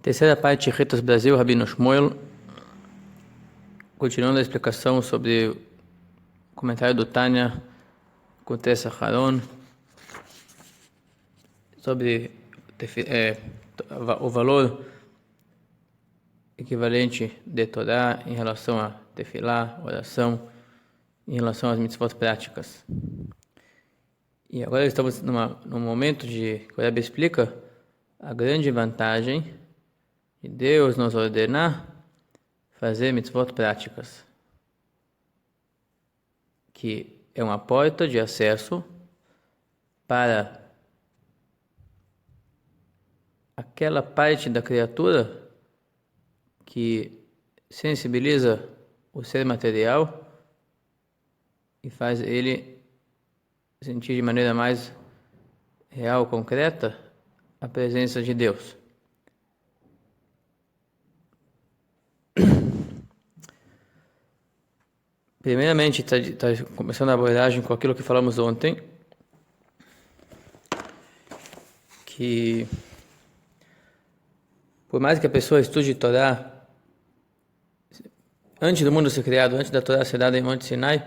Terceira parte, Retas Brasil, Rabino Shmuel. Continuando a explicação sobre o comentário do Tânia com Tessa Haron, sobre o valor equivalente de Torá em relação a tefilá, oração, em relação às mitzvot práticas. E agora estamos num momento que o Rebbe explica a grande vantagem de Deus nos ordenar fazer mitzvot práticas, que é uma porta de acesso para aquela parte da criatura que sensibiliza o ser material e faz ele sentir de maneira mais real, concreta, a presença de Deus. Primeiramente, está começando a abordagem com aquilo que falamos ontem, que por mais que a pessoa estude Torá, antes do mundo ser criado, antes da Torá ser dada em Monte Sinai,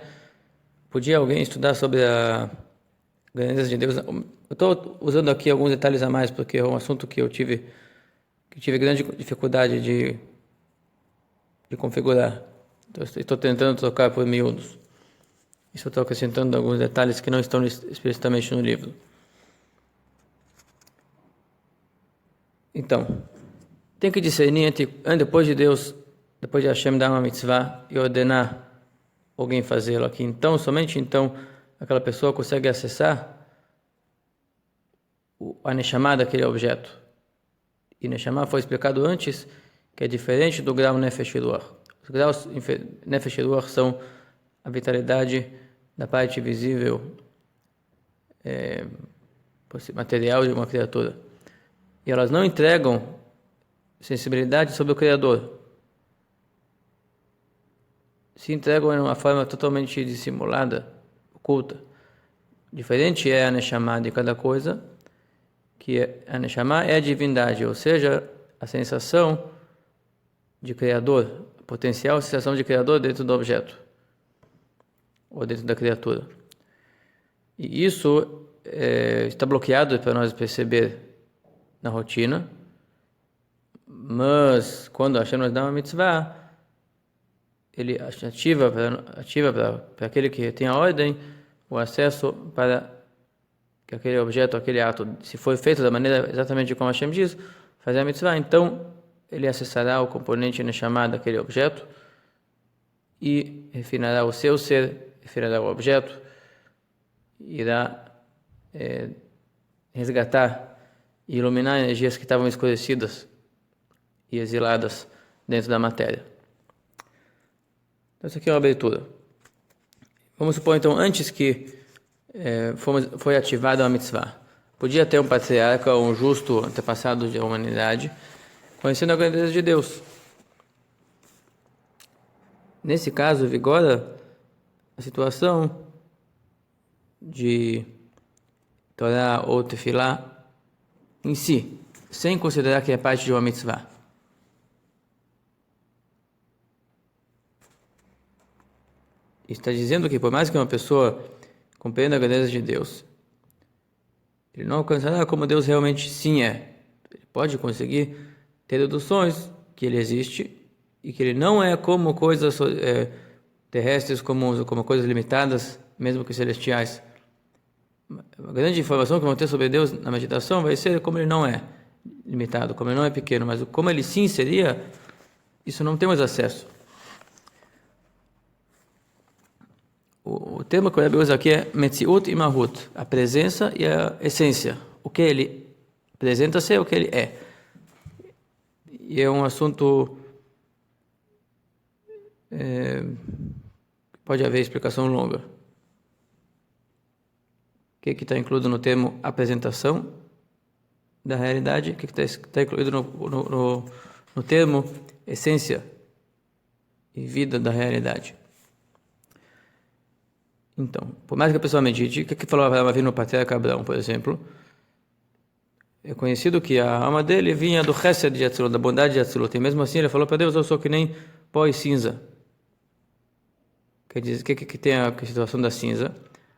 podia alguém estudar sobre a grandeza de Deus? Eu estou usando aqui alguns detalhes a mais, porque é um assunto que eu tive grande dificuldade de configurar. Então, estou tentando trocar por miúdos. Isso eu estou acrescentando alguns detalhes que não estão explicitamente no livro. Então, tem que discernir entre, depois de Hashem dar uma mitzvah e ordenar alguém fazê-lo aqui. Então, somente então, aquela pessoa consegue acessar a Neshama daquele objeto. E Neshama foi explicado antes que é diferente do grau Nefesh e Ruach. Os graus Nefesh e Ruach são a vitalidade da parte visível, material de uma criatura. E elas não entregam sensibilidade sobre o Criador. Se entregam de uma forma totalmente dissimulada, oculta. Diferente é a Neshama de cada coisa, que a Neshama é a divindade, ou seja, a sensação de Criador, a potencial sensação de Criador dentro do objeto, ou dentro da criatura. E isso está bloqueado para nós perceber na rotina, mas quando Hashem nos dá uma mitzvah, ele ativa para aquele que tem a ordem o acesso para que aquele objeto, aquele ato, se for feito da maneira exatamente como Hashem diz, fazer a mitzvah, então ele acessará o componente Neshama daquele objeto e refinará o seu ser, refinará o objeto, irá resgatar e iluminar energias que estavam escurecidas e exiladas dentro da matéria. Então, isso aqui é uma abertura. Vamos supor, então, antes que foi ativada uma mitzvah, podia ter um patriarca, um justo antepassado da humanidade, conhecendo a grandeza de Deus. Nesse caso, vigora a situação de Torá ou Tefilá em si, sem considerar que é parte de uma mitzvah. Está dizendo que por mais que uma pessoa compreenda a grandeza de Deus, ele não alcançará como Deus realmente sim é. Ele pode conseguir ter deduções que ele existe e que ele não é como coisas terrestres, como coisas limitadas, mesmo que celestiais. A grande informação que vão ter sobre Deus na meditação vai ser como ele não é limitado, como ele não é pequeno, mas como ele sim seria, isso não temos acesso. O termo que o Rebbe usa aqui é Metziut e Mahut, a presença e a essência. O que ele apresenta-se é o que ele é. E é um assunto pode haver explicação longa. O que está incluído no termo apresentação da realidade? O que está incluído no termo essência e vida da realidade? Então, por mais que a pessoa medite, o que falou Avinu no Patriarca Abraão, por exemplo, é conhecido que a alma dele vinha do Chesed de Atzilut, da bondade de Atzilut. E mesmo assim ele falou para Deus, eu sou que nem pó e cinza. Quer dizer, o que tem a situação da cinza?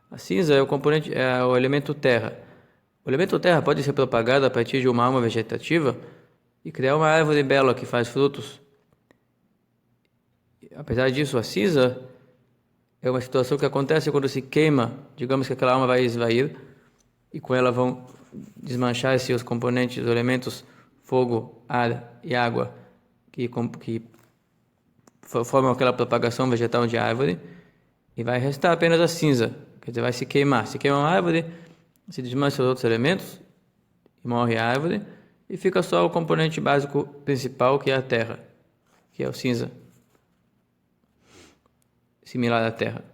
A cinza é o componente, é o elemento terra. O elemento terra pode ser propagado a partir de uma alma vegetativa e criar uma árvore bela que faz frutos. Apesar disso, a cinza é uma situação que acontece quando se queima, digamos que aquela alma vai esvair e com ela vão desmanchar-se os componentes, os elementos fogo, ar e água que formam aquela propagação vegetal de árvore e vai restar apenas a cinza, quer dizer, vai se queimar. Se queima uma árvore, se desmancha os outros elementos e morre a árvore e fica só o componente básico principal que é a terra, que é o cinza, similar à terra.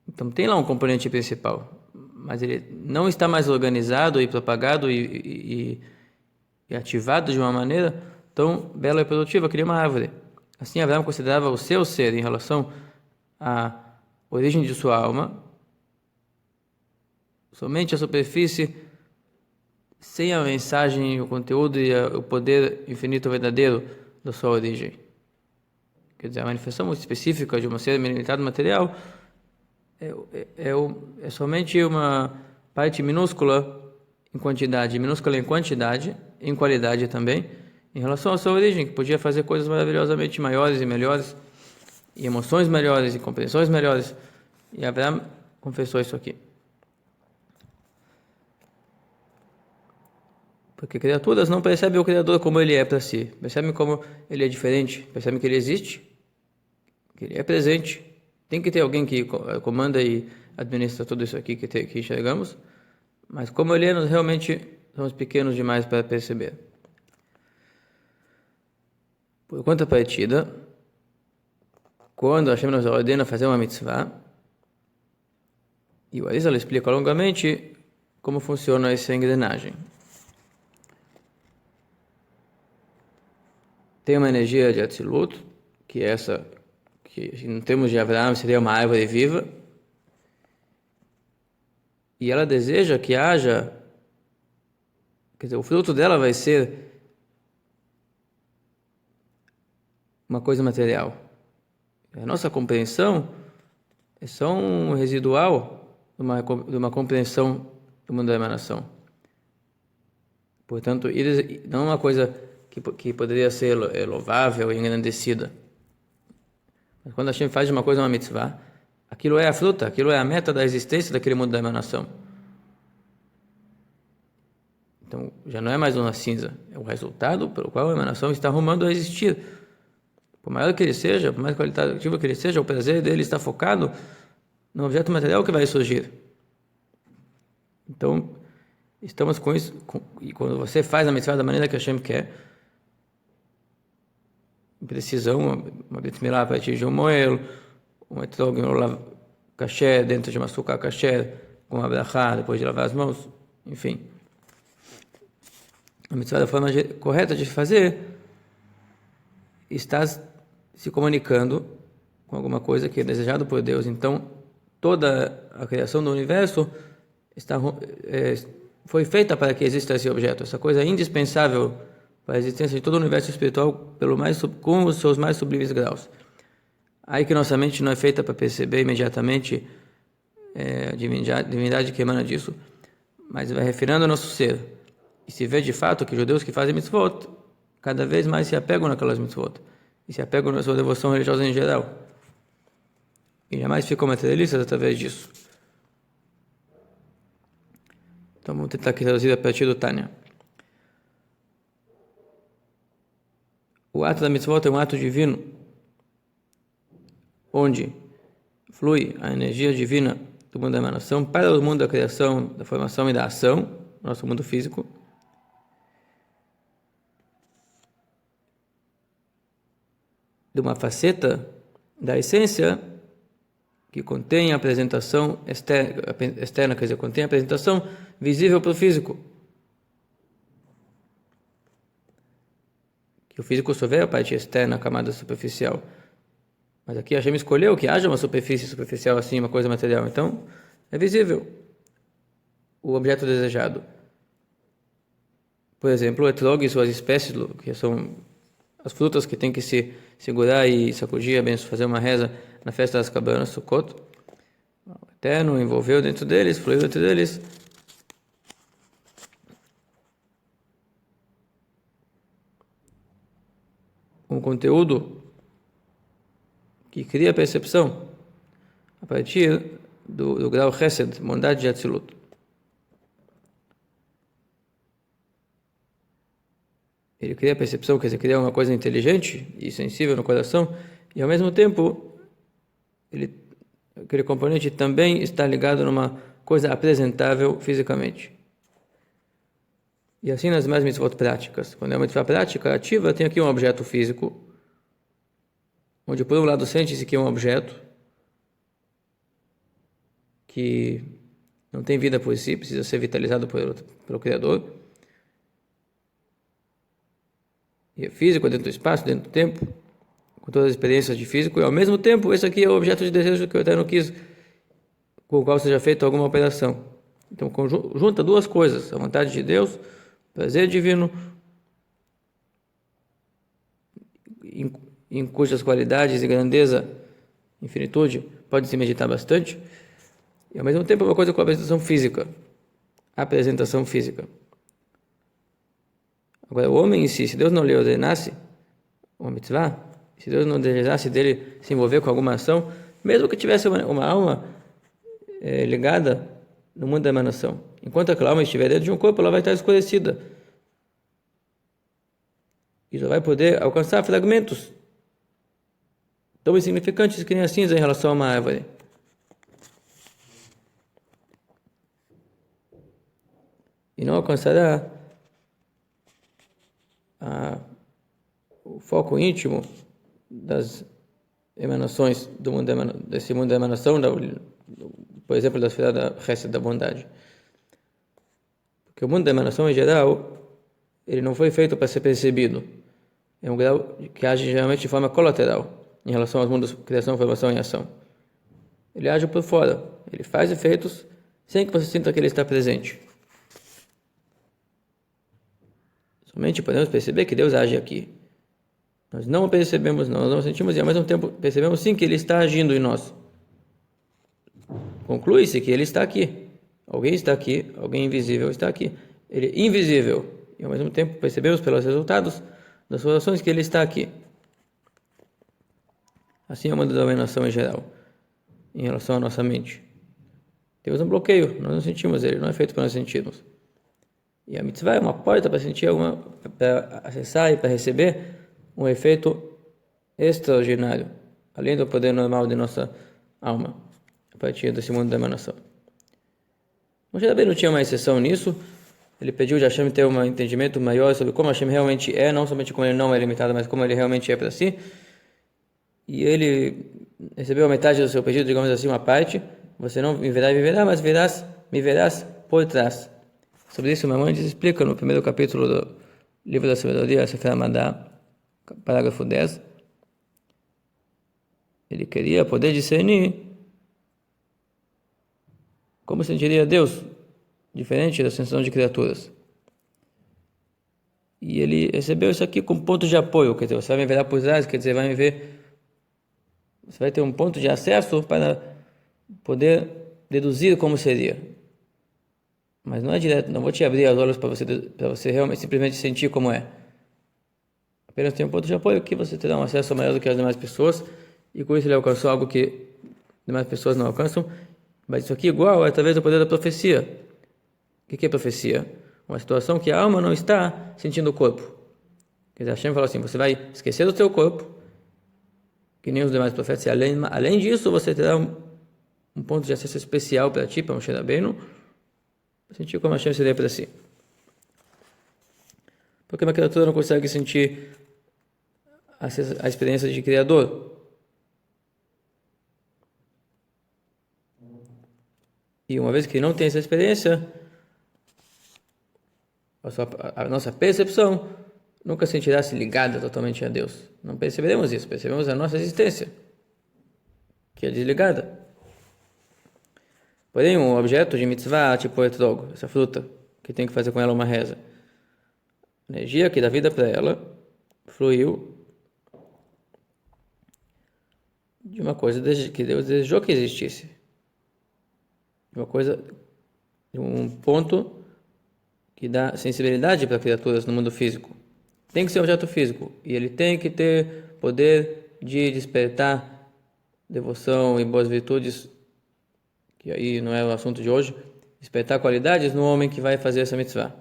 Então tem lá um componente principal, mas ele não está mais organizado e propagado e ativado de uma maneira tão bela e produtiva que nem uma árvore. Assim, Abraão considerava o seu ser em relação à origem de sua alma, somente a superfície, sem a mensagem, o conteúdo e o poder infinito verdadeiro da sua origem. Quer dizer, a manifestação específica de um ser limitado material é somente uma parte minúscula em quantidade, minúscula em quantidade, em qualidade também, em relação à sua origem, que podia fazer coisas maravilhosamente maiores e melhores, e emoções melhores, e compreensões melhores. E Abraão confessou isso aqui. Porque criaturas não percebem o Criador como ele é para si, percebem como ele é diferente, percebem que ele existe, que ele é presente. Tem que ter alguém que comanda e administra tudo isso aqui que enxergamos, mas como ele é, nós realmente somos pequenos demais para perceber. Por contrapartida, quando Hashem nos ordena fazer uma mitzvah, e o Arizal explica longamente como funciona essa engrenagem. Tem uma energia de Atzilut, que é essa, que em termos de Abraão seria uma árvore viva, e ela deseja que haja, quer dizer, o fruto dela vai ser uma coisa material. A nossa compreensão é só um residual de uma compreensão do mundo da emanação. Portanto, não é uma coisa que poderia ser louvável e engrandecida. Mas quando a gente faz de uma coisa uma mitzvah, aquilo é a fruta, aquilo é a meta da existência daquele mundo da emanação. Então, já não é mais uma cinza, é o resultado pelo qual a emanação está arrumando a existir. Por maior que ele seja, por mais qualitativo que ele seja, o prazer dele está focado no objeto material que vai surgir. Então, estamos com isso, e quando você faz a mitzvah da maneira que Hashem quer, precisão, uma bitmilá a partir de um moelo, um etrog kasher dentro de uma sukkah kasher, com uma brachá depois de lavar as mãos, enfim. A mitzvah da forma correta de fazer, está se comunicando com alguma coisa que é desejado por Deus. Então, toda a criação do universo foi feita para que exista esse objeto, essa coisa indispensável para a existência de todo o universo espiritual com os seus mais sublimes graus. Aí que nossa mente não é feita para perceber imediatamente a divindade que emana disso, mas vai refinando o nosso ser. E se vê de fato que judeus que fazem mitzvot, cada vez mais se apegam naquelas mitzvot, e se apegam na sua devoção religiosa em geral. E jamais ficam materialistas através disso. Então vamos tentar aqui traduzir a partir do Tânia. O ato da mitzvot é um ato divino, onde flui a energia divina do mundo da emanação para o mundo da criação, da formação e da ação, nosso mundo físico, de uma faceta da essência que contém a apresentação externa, quer dizer, contém a apresentação visível para o físico. Que o físico só vê a parte externa, a camada superficial. Mas aqui a Hashem escolheu que haja uma superfície superficial assim, uma coisa material. Então, é visível o objeto desejado. Por exemplo, o etrog e suas espécies, que são as frutas que tem que se segurar e sacudir, fazer uma reza na festa das cabanas, Sukkot. O Eterno envolveu dentro deles, fluiu dentro deles. Um conteúdo que cria percepção a partir do grau Chesed, bondade de Atzilut. Ele cria percepção, quer dizer, cria uma coisa inteligente e sensível no coração, e ao mesmo tempo, aquele componente também está ligado numa coisa apresentável fisicamente. E assim nas mais mitzvot práticas. Quando é uma mitzvah prática ativa, tem aqui um objeto físico, onde por um lado sente-se que é um objeto que não tem vida por si, precisa ser vitalizado pelo Criador. E é físico, dentro do espaço, dentro do tempo, com todas as experiências de físico, e ao mesmo tempo, esse aqui é o objeto de desejo que o Eterno quis, com o qual seja feita alguma operação. Então, junta duas coisas, a vontade de Deus, o prazer divino, em cujas qualidades e grandeza, infinitude, pode se meditar bastante, e ao mesmo tempo uma coisa com a apresentação física. Agora, o homem em si, se Deus não lhe ordenasse uma mitzvah, se Deus não desejasse dele se envolver com alguma ação, mesmo que tivesse uma alma ligada no mundo da emanação, enquanto aquela alma estiver dentro de um corpo, ela vai estar escurecida. E só vai poder alcançar fragmentos tão insignificantes que nem a cinza em relação a uma árvore. E não alcançará o foco íntimo das emanações desse mundo da emanação, por exemplo, da esfera da Chesed, da bondade. Porque o mundo da emanação, em geral, ele não foi feito para ser percebido. É um grau que age geralmente de forma colateral em relação aos mundos criação, formação e ação. Ele age por fora, ele faz efeitos sem que você sinta que ele está presente. Somente podemos perceber que Deus age aqui. Nós não o percebemos, nós não o sentimos e ao mesmo tempo percebemos sim que Ele está agindo em nós. Conclui-se que Ele está aqui. Alguém está aqui, alguém invisível está aqui. Ele é invisível e ao mesmo tempo percebemos pelos resultados das suas ações que Ele está aqui. Assim é o mundo da dominação em geral, em relação à nossa mente. Temos um bloqueio, nós não sentimos Ele, não é feito para nós sentirmos. E a mitzvah é uma porta para sentir para acessar e para receber um efeito extraordinário, além do poder normal de nossa alma, a partir desse mundo da emanação. Moshe Rabbeinu tinha uma exceção nisso. Ele pediu de Hashem ter um entendimento maior sobre como Hashem realmente é, não somente como ele não é limitado, mas como ele realmente é para si. E ele recebeu a metade do seu pedido, digamos assim, uma parte. Você não me verá e viverá, mas me verás por trás. Sobre isso, Maimônides explica no primeiro capítulo do livro da sabedoria, Sefer Hamadá, parágrafo 10. Ele queria poder discernir como sentiria Deus, diferente da sensação de criaturas. E ele recebeu isso aqui como ponto de apoio, quer dizer, você vai me ver por trás, quer dizer, você vai ter um ponto de acesso para poder deduzir como seria. Mas não é direto, não vou te abrir os olhos para você realmente simplesmente sentir como é. Apenas tem um ponto de apoio que você terá um acesso maior do que as demais pessoas, e com isso ele alcançou algo que as demais pessoas não alcançam. Mas isso aqui igual é através do poder da profecia. O que é profecia? Uma situação que a alma não está sentindo o corpo. Quer dizer, Hashem fala assim, você vai esquecer do seu corpo, que nem os demais profetas, e além disso você terá um ponto de acesso especial para ti, para Moshe Rabbeinu, sentir como Hashem seria para si. Porque uma criatura não consegue sentir a experiência de Criador. E uma vez que não tem essa experiência, a nossa percepção nunca sentirá-se ligada totalmente a Deus. Não perceberemos isso, percebemos a nossa existência, que é desligada. Porém, um objeto de mitzvah, tipo o etrog, essa fruta, que tem que fazer com ela uma reza, energia que dá vida para ela fluiu de uma coisa que Deus desejou que existisse. De uma coisa, de um ponto que dá sensibilidade para criaturas no mundo físico. Tem que ser um objeto físico e ele tem que ter poder de despertar devoção e boas virtudes, que aí não é o assunto de hoje, despertar qualidades no homem que vai fazer essa mitzvah.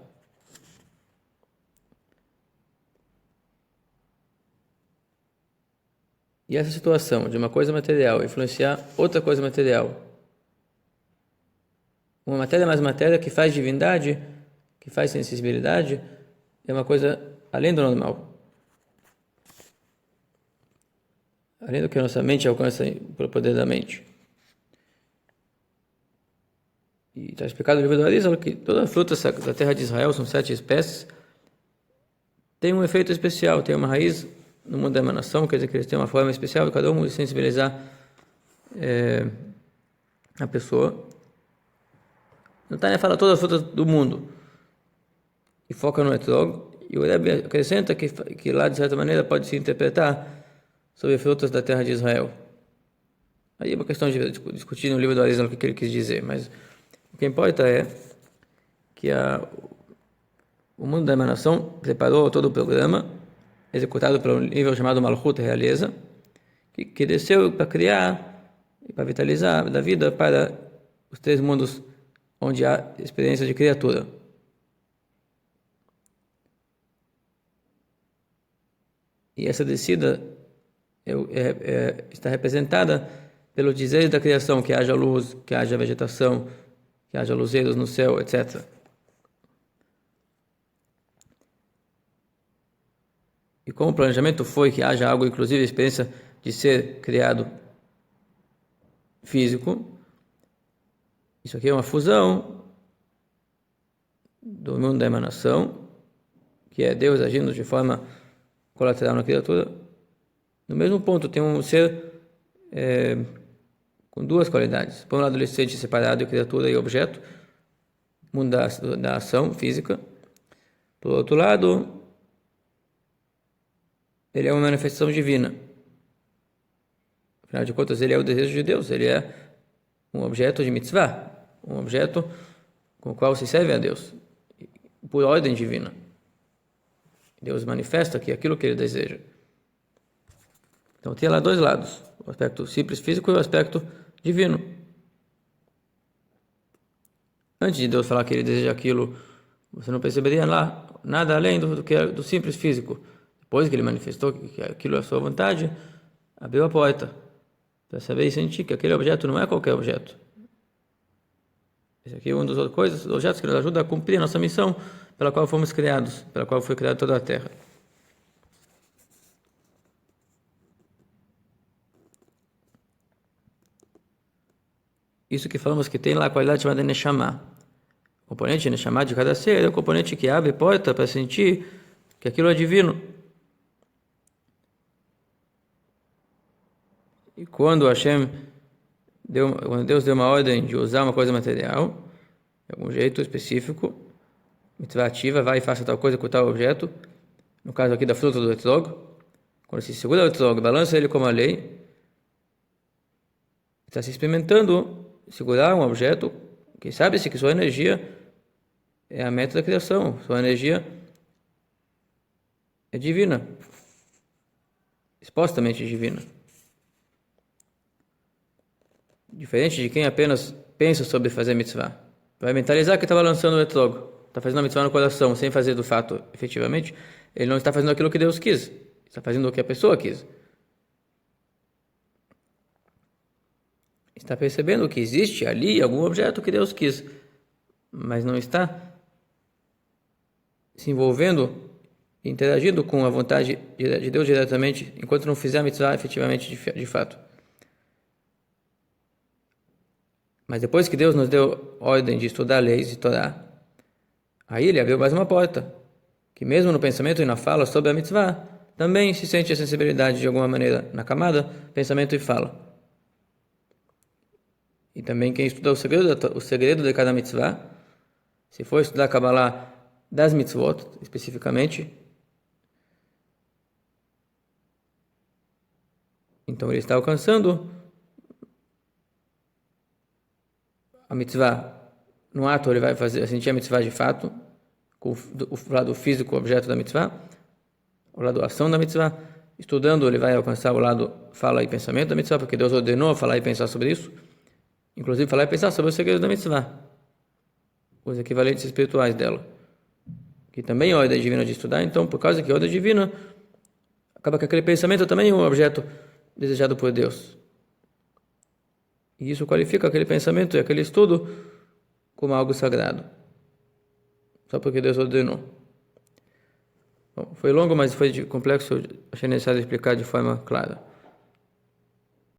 E essa situação de uma coisa material influenciar outra coisa material, uma matéria mais matéria que faz divindade, que faz sensibilidade, é uma coisa além do normal. Além do que a nossa mente alcança pelo poder da mente. E está explicado no livro do Arizal que todas as frutas da terra de Israel, são 7 espécies, tem um efeito especial, tem uma raiz no mundo da emanação, quer dizer que eles têm uma forma especial de cada um de sensibilizar a pessoa. No Tânia fala todas as frutas do mundo e foca no etrog, e o Rebbe acrescenta que lá, de certa maneira, pode se interpretar sobre frutas da terra de Israel. Aí é uma questão de discutir no livro do Arizal o que ele quis dizer, mas o que importa é que o mundo da emanação preparou todo o programa, executado pelo nível chamado Malchut, realeza, que desceu para criar e para vitalizar da vida para os 3 mundos onde há experiência de criatura. E essa descida está representada pelo dizer da criação, que haja luz, que haja vegetação, que haja luzeiros no céu, etc. E como o planejamento foi que haja algo, inclusive a experiência de ser criado físico, isso aqui é uma fusão do mundo da emanação, que é Deus agindo de forma colateral na criatura. No mesmo ponto tem um ser com 2 qualidades. Por um lado, ele se sente separado de criatura e objeto, mundo da ação física. Por outro lado, ele é uma manifestação divina. Afinal de contas, ele é o desejo de Deus, ele é um objeto de mitzvah, um objeto com o qual se serve a Deus, por ordem divina. Deus manifesta aqui aquilo que ele deseja. Então tem lá 2 lados, o aspecto simples físico e o aspecto divino. Antes de Deus falar que ele deseja aquilo, você não perceberia lá nada além do simples físico. Depois que ele manifestou que aquilo é a sua vontade, abriu a porta para saber e sentir que aquele objeto não é qualquer objeto. Esse aqui é um dos objetos que nos ajuda a cumprir a nossa missão pela qual fomos criados, pela qual foi criada toda a Terra. Isso que falamos que tem lá a qualidade chamada Neshama. O componente Neshama de cada ser é o componente que abre porta para sentir que aquilo é divino. E quando Deus deu uma ordem de usar uma coisa material, de algum jeito específico, mitzvah ativa, vai e faça tal coisa com tal objeto, no caso aqui da fruta do etrog, quando se segura o etrog, balança ele como a lei, está se experimentando segurar um objeto que sabe-se que sua energia é a meta da criação, sua energia é divina, supostamente divina. Diferente de quem apenas pensa sobre fazer mitzvah. Vai mentalizar que está balançando o etrog, está fazendo a mitzvah no coração, sem fazer do fato, efetivamente, ele não está fazendo aquilo que Deus quis, está fazendo o que a pessoa quis. Está percebendo que existe ali algum objeto que Deus quis, mas não está se envolvendo, interagindo com a vontade de Deus diretamente, enquanto não fizer a mitzvah efetivamente de fato. Mas depois que Deus nos deu ordem de estudar leis de Torá, aí ele abriu mais uma porta, que mesmo no pensamento e na fala sobre a mitzvah, também se sente a sensibilidade de alguma maneira na camada, pensamento e fala. E também quem estuda o segredo de cada mitzvah, se for estudar Kabbalah das mitzvot, especificamente. Então ele está alcançando a mitzvah. No ato ele vai sentir a mitzvah de fato, com o lado físico, o objeto da mitzvah, o lado ação da mitzvah. Estudando ele vai alcançar o lado fala e pensamento da mitzvah, porque Deus ordenou falar e pensar sobre isso. Inclusive falar e pensar sobre os segredos da mitzvah, os equivalentes espirituais dela, que também é a ordem divina de estudar. Então, por causa que a ordem divina, acaba que aquele pensamento também é um objeto desejado por Deus. E isso qualifica aquele pensamento e aquele estudo como algo sagrado, só porque Deus ordenou. Bom, foi longo, mas foi complexo, eu achei necessário explicar de forma clara.